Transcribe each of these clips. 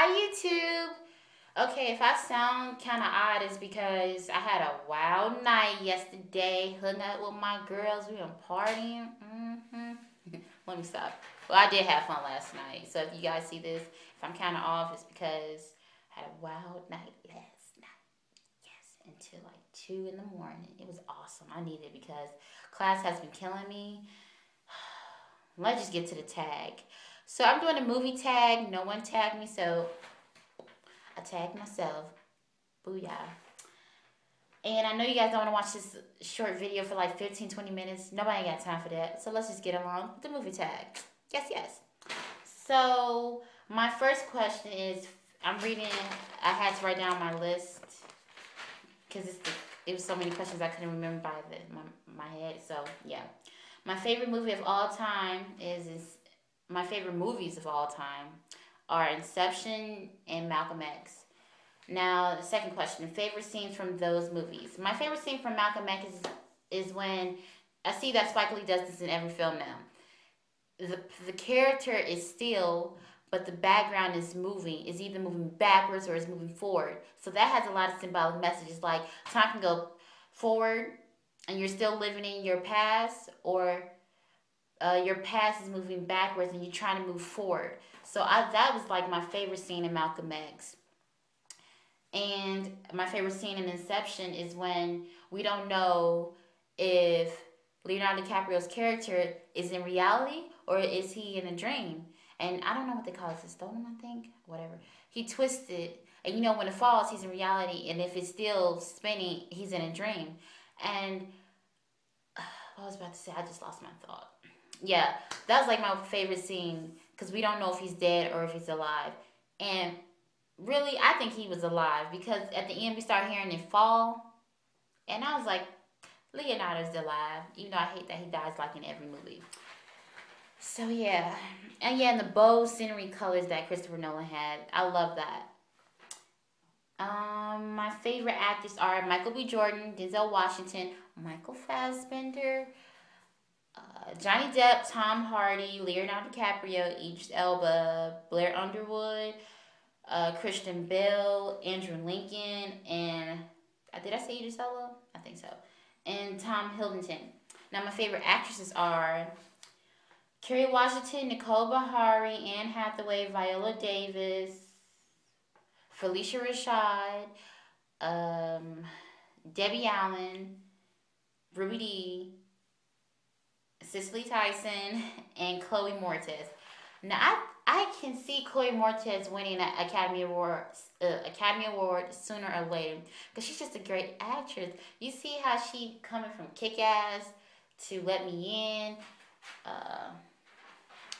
Hi, YouTube. Okay, if I sound kind of odd, it's because I had a wild night yesterday. Hung out with my girls. We were partying. Let me stop. Well, I did have fun last night. So if you guys see this, if I'm kind of off, it's because I had a wild night last night. Yes, until like 2 in the morning. It was awesome. I needed it because class has been killing me. Let's just get to the tag. So I'm doing a movie tag. No one tagged me, so I tagged myself. Booyah. And I know you guys don't want to watch this short video for like 15, 20 minutes. Nobody got time for that. So let's just get along with the movie tag. Yes, yes. So my first question is, I'm reading, I had to write down my list because it was so many questions I couldn't remember by my head. So yeah. My favorite movie of all time my favorite movies of all time are Inception and Malcolm X. Now, the second question, favorite scenes from those movies. My favorite scene from Malcolm X is when, I see that Spike Lee does this in every film now. The character is still, but the background is either moving backwards or is moving forward. So that has a lot of symbolic messages, like time can go forward and you're still living in your past, or your past is moving backwards and you're trying to move forward. So that was like my favorite scene in Malcolm X. And my favorite scene in Inception is when we don't know if Leonardo DiCaprio's character is in reality or is he in a dream. And I don't know what they call it, Systonum, I think, whatever. He twisted, and you know when it falls, he's in reality, and if it's still spinning, he's in a dream. And what I was about to say, I just lost my thought. Yeah, that was like my favorite scene because we don't know if he's dead or if he's alive. And really, I think he was alive because at the end we start hearing it fall. And I was like, Leonardo's alive, even though I hate that he dies like in every movie. So yeah. And yeah, and the bold scenery colors that Christopher Nolan had. I love that. My favorite actors are Michael B. Jordan, Denzel Washington, Michael Fassbender, Johnny Depp, Tom Hardy, Leonardo DiCaprio, Idris Elba, Blair Underwood, Christian Bale, Andrew Lincoln, and did I say Idris Elba? I think so. And Tom Hiddleston. Now my favorite actresses are Kerry Washington, Nicole Bahari, Anne Hathaway, Viola Davis, Felicia Rashad, Debbie Allen, Ruby Dee, Cicely Tyson, and Chloe Moretz. Now I can see Chloe Moretz winning an Academy Award sooner or later because she's just a great actress. You see how she coming from Kick-Ass to Let Me In.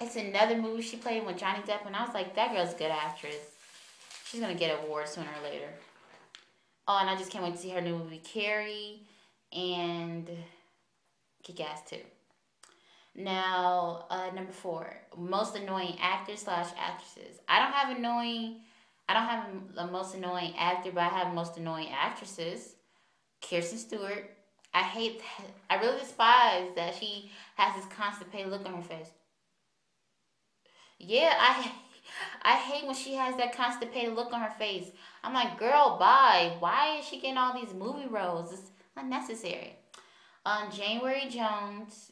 It's another movie she played with Johnny Depp, and I was like, that girl's a good actress. She's gonna get an award sooner or later. Oh, and I just can't wait to see her new movie Carrie and Kick-Ass too. Now, number 4, most annoying actors/actresses. I don't have a most annoying actor, but I have most annoying actresses. Kirsten Stewart. I really despise that she has this constipated look on her face. Yeah, I hate when she has that constipated look on her face. I'm like, girl, bye. Why is she getting all these movie roles? It's unnecessary. January Jones.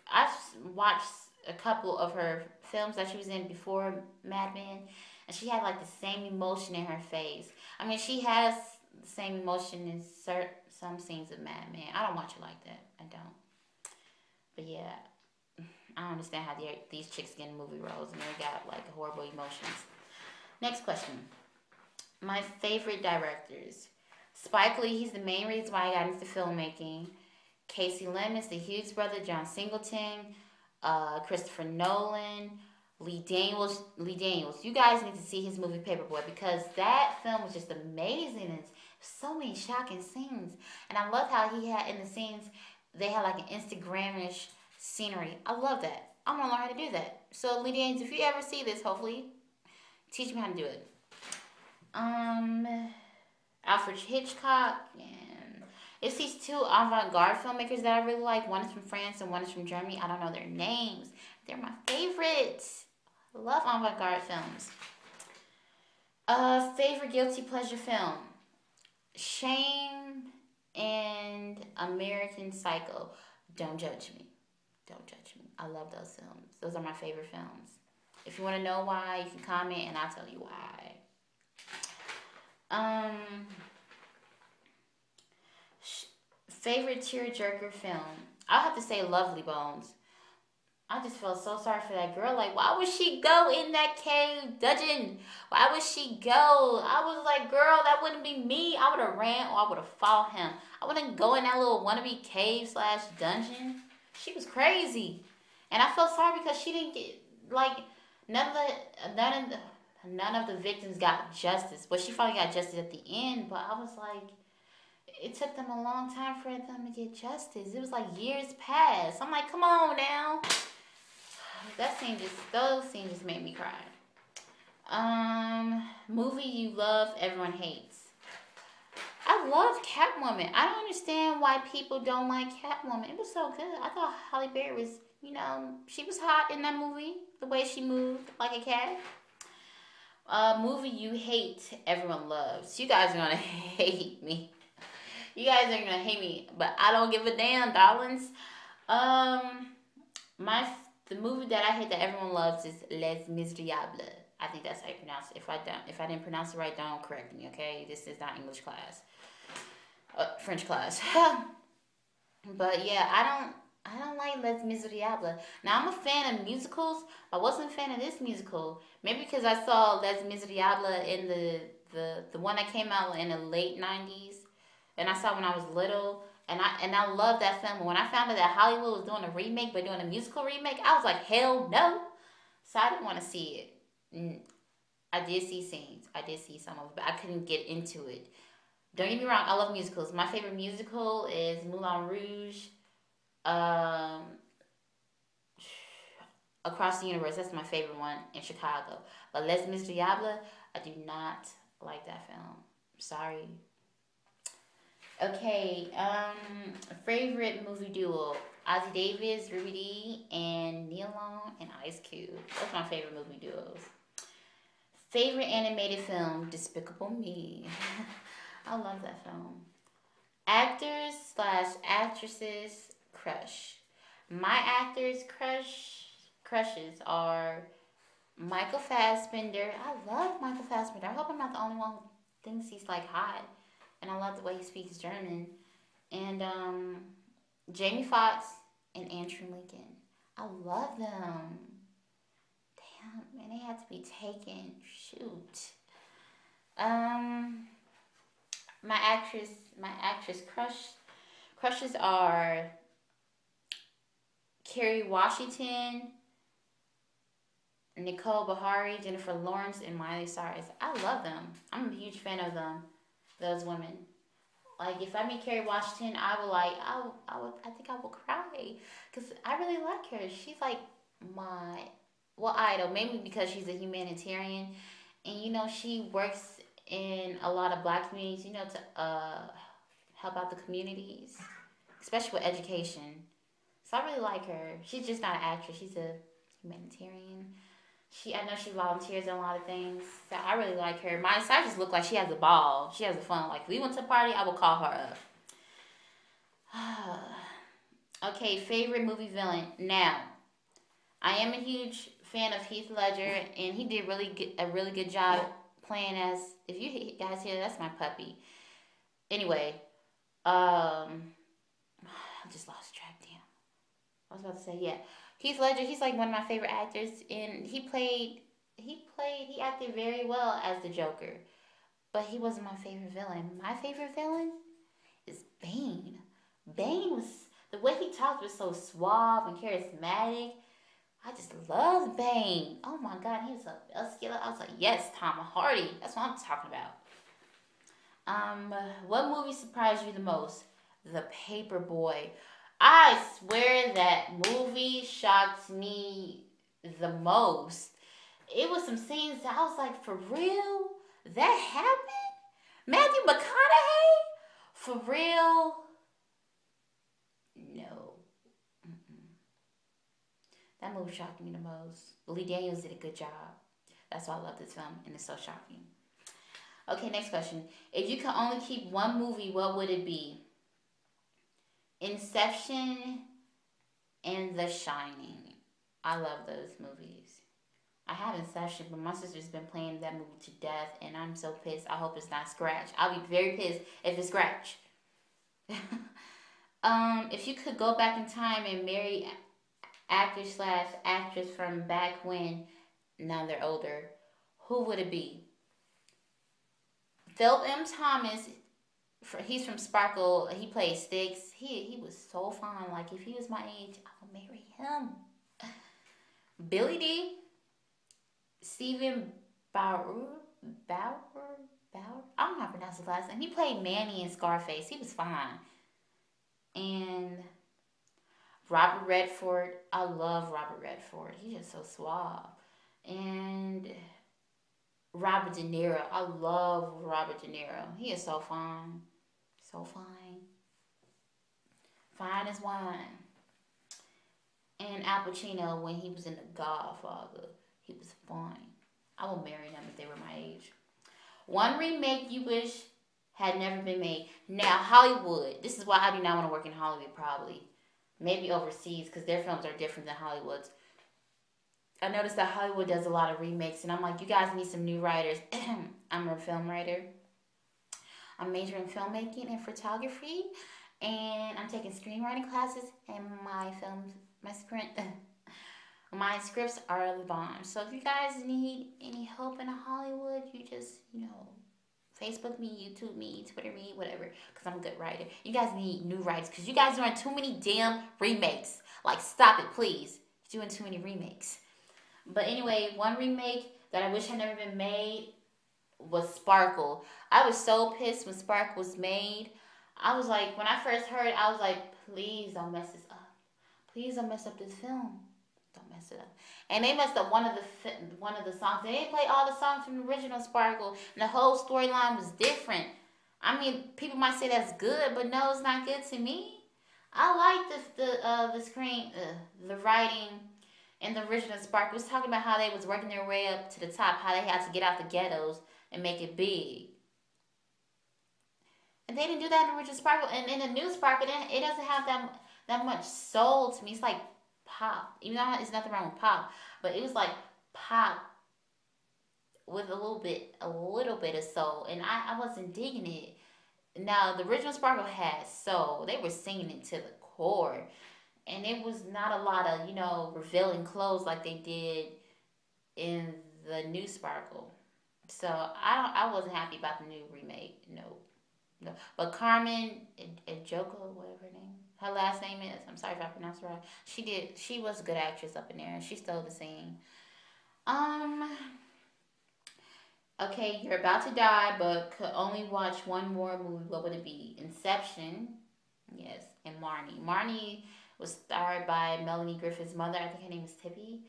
I've watched a couple of her films that she was in before Mad Men, and she had like the same emotion in her face. I mean, she has the same emotion in some scenes of Mad Men. I don't watch it like that. I don't. But yeah, I don't understand how these chicks get in movie roles and they got like horrible emotions. Next question. My favorite directors. Spike Lee, he's the main reason why I got into filmmaking. Casey Lemons, the Hughes brother, John Singleton, Christopher Nolan, Lee Daniels. You guys need to see his movie Paperboy because that film was just amazing. And so many shocking scenes. And I love how he had in the scenes, they had like an Instagram-ish scenery. I love that. I'm going to learn how to do that. So Lee Daniels, if you ever see this, hopefully, teach me how to do it. Alfred Hitchcock, and it's these 2 avant-garde filmmakers that I really like. One is from France and one is from Germany. I don't know their names. They're my favorites. I love avant-garde films. Favorite guilty pleasure film? Shame and American Psycho. Don't judge me. Don't judge me. I love those films. Those are my favorite films. If you want to know why, you can comment and I'll tell you why. Favorite tearjerker film? I'll have to say Lovely Bones. I just felt so sorry for that girl. Like, why would she go in that cave dungeon? Why would she go? I was like, girl, that wouldn't be me. I would have ran or I would have fought him. I wouldn't go in that little wannabe cave / dungeon. She was crazy. And I felt sorry because she didn't get, like, none of the victims got justice. But she finally got justice at the end. But I was like, it took them a long time for them to get justice. It was like years past. I'm like, come on now. Those scenes just made me cry. Movie you love, everyone hates. I love Catwoman. I don't understand why people don't like Catwoman. It was so good. I thought Halle Berry was, she was hot in that movie. The way she moved like a cat. Movie you hate, everyone loves. You guys are gonna hate me. You guys are gonna hate me, but I don't give a damn, darlings. The movie that I hate that everyone loves is Les Miserables. I think that's how you pronounce it. If I didn't pronounce it right, don't correct me, okay? This is not English class, French class. But yeah, I don't like Les Miserables. Now I'm a fan of musicals. I wasn't a fan of this musical. Maybe because I saw Les Miserables in the one that came out in the late '90s, and I saw when I was little. And I love that film. When I found out that Hollywood was doing a remake, but doing a musical remake, I was like, hell no. So I didn't want to see it. I did see scenes. I did see some of it, but I couldn't get into it. Don't get me wrong, I love musicals. My favorite musical is Moulin Rouge. Across the Universe, that's my favorite one in Chicago. But Les Miserables, I do not like that film. Sorry. Okay, favorite movie duo: Ozzy Davis, Ruby Dee, and Neil Long and Ice Cube. That's my favorite movie duos. Favorite animated film: Despicable Me. I love that film. Actors / actresses crush. My actors crushes are Michael Fassbender. I love Michael Fassbender. I hope I'm not the only one who thinks he's like hot. And I love the way he speaks German. And Jamie Foxx and Andrew Lincoln. I love them. Damn, man, they had to be taken. Shoot. My actress crushes are Kerry Washington, Nicole Bahari, Jennifer Lawrence, and Miley Cyrus. I love them. I'm a huge fan of them. Those women. Like, if I meet Kerry Washington, I think I will cry. Because I really like her. She's like my, idol. Maybe because she's a humanitarian. And, she works in a lot of Black communities, to help out the communities. Especially with education. So I really like her. She's just not an actress. She's a humanitarian. I know she volunteers in a lot of things. So I really like her. Miley Cyrus just look like she has a ball. She has a fun. Like, if we went to a party, I would call her up. Okay, favorite movie villain. Now, I am a huge fan of Heath Ledger, and he did a really good job playing as. If you guys hear, that's my puppy. Anyway, I just lost track. Damn, I was about to say Heath Ledger, he's like one of my favorite actors, and he acted very well as the Joker, but he wasn't my favorite villain. My favorite villain is Bane. Bane was, the way he talked was so suave and charismatic. I just loved Bane. Oh my God, he was so muscular. I was like, yes, Tom Hardy. That's what I'm talking about. What movie surprised you the most? The Paperboy. I swear that movie shocked me the most. It was some scenes that I was like, for real? That happened? Matthew McConaughey? For real? No. That movie shocked me the most. Lee Daniels did a good job. That's why I love this film, and it's so shocking. Okay, next question. If you could only keep one movie, what would it be? Inception and The Shining. I love those movies. I have Inception, but my sister's been playing that movie to death, and I'm so pissed. I hope it's not Scratch. I'll be very pissed if it's Scratch. If you could go back in time and marry actor slash actress from back when, now they're older, who would it be? Philip M. Thomas, he's from Sparkle. He plays Styx. He was so fine. Like, if he was my age, I would marry him. Billy D. Stephen Bauer. I don't know how to pronounce his last name. He played Manny in Scarface. He was fine. And Robert Redford. I love Robert Redford. He's just so suave. And Robert De Niro. I love Robert De Niro. He is so fine. So fine. Fine as wine. And Al Pacino, when he was in The Godfather, he was fine. I will marry them if they were my age. One remake you wish had never been made. Now, Hollywood. This is why I do not want to work in Hollywood, probably. Maybe overseas, because their films are different than Hollywood's. I noticed that Hollywood does a lot of remakes, and I'm like, you guys need some new writers. I'm a film writer. I'm majoring in filmmaking and photography, and I'm taking screenwriting classes, and my scripts are the bomb. So if you guys need any help in Hollywood, you just, Facebook me, YouTube me, Twitter me, whatever, because I'm a good writer. You guys need new writers, because you guys are doing too many damn remakes. Like, stop it, please. You're doing too many remakes. But anyway, one remake that I wish had never been made was Sparkle. I was so pissed when Sparkle was made. I was like, when I first heard it, I was like, please don't mess this up. Please don't mess up this film. Don't mess it up. And they messed up one of the songs. They didn't play all the songs from the original Sparkle, and the whole storyline was different. I mean, people might say that's good, but no, it's not good to me. I like the writing. And the original Spark was talking about how they was working their way up to the top, how they had to get out the ghettos and make it big. And they didn't do that in the original Sparkle. And in the new Sparkle, it doesn't have that much soul to me. It's like pop. Even though there's nothing wrong with pop. But it was like pop with a little bit of soul. And I wasn't digging it. Now, the original Sparkle had soul. They were singing it to the core. And it was not a lot of, revealing clothes like they did in the new Sparkle. So I wasn't happy about the new remake. No. But Carmen Ejogo, whatever her name, her last name is. I'm sorry if I pronounced it wrong. She was a good actress up in there, and she stole the scene. Okay, you're about to die, but could only watch one more movie. What would it be? Inception, yes, and Marnie. Marnie was starred by Melanie Griffith's mother. I think her name is Tippy.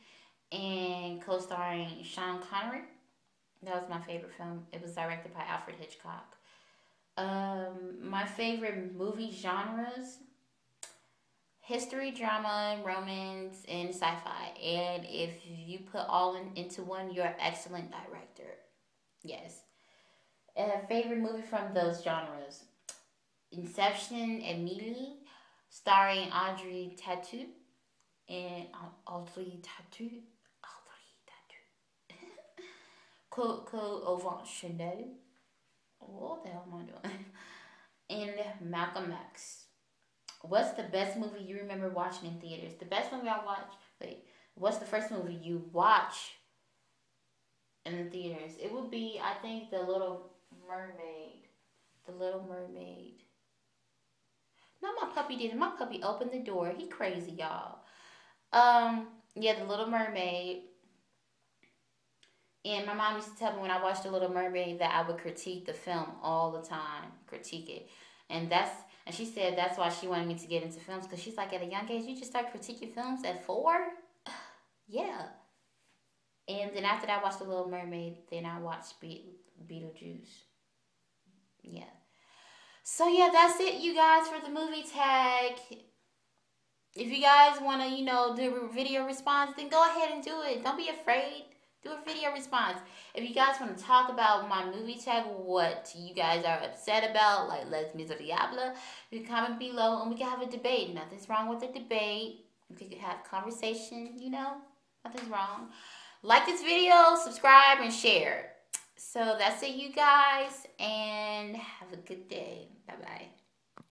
And co-starring Sean Connery. That was my favorite film. It was directed by Alfred Hitchcock. My favorite movie genres: history, drama, romance, and sci-fi. And if you put all into one, you're an excellent director. Yes. Favorite movie from those genres: Inception, immediately, starring Audrey Tautou and Audrey Tautou. Coco Auvent Chanel. What the hell am I doing? And Malcolm X. What's the best movie you remember watching in theaters? The best movie I watched. What's the first movie you watch in the theaters? It would be, I think, The Little Mermaid. The Little Mermaid. No, my puppy didn't. My puppy opened the door. He crazy, y'all. Yeah, The Little Mermaid. And my mom used to tell me when I watched The Little Mermaid that I would critique the film all the time. Critique it. And she said that's why she wanted me to get into films, because she's like, at a young age, you just start critiquing films at 4? Yeah. And then after that, I watched The Little Mermaid. Then I watched Beetlejuice. Yeah. So yeah, that's it, you guys, for the movie tag. If you guys want to, do a video response, then go ahead and do it. Don't be afraid. Do a video response. If you guys want to talk about my movie tag, what you guys are upset about, like Les Miserables, you can comment below and we can have a debate. Nothing's wrong with a debate. We can have conversation, you know? Nothing's wrong. Like this video, subscribe, and share. So that's it, you guys, and have a good day. Bye-bye.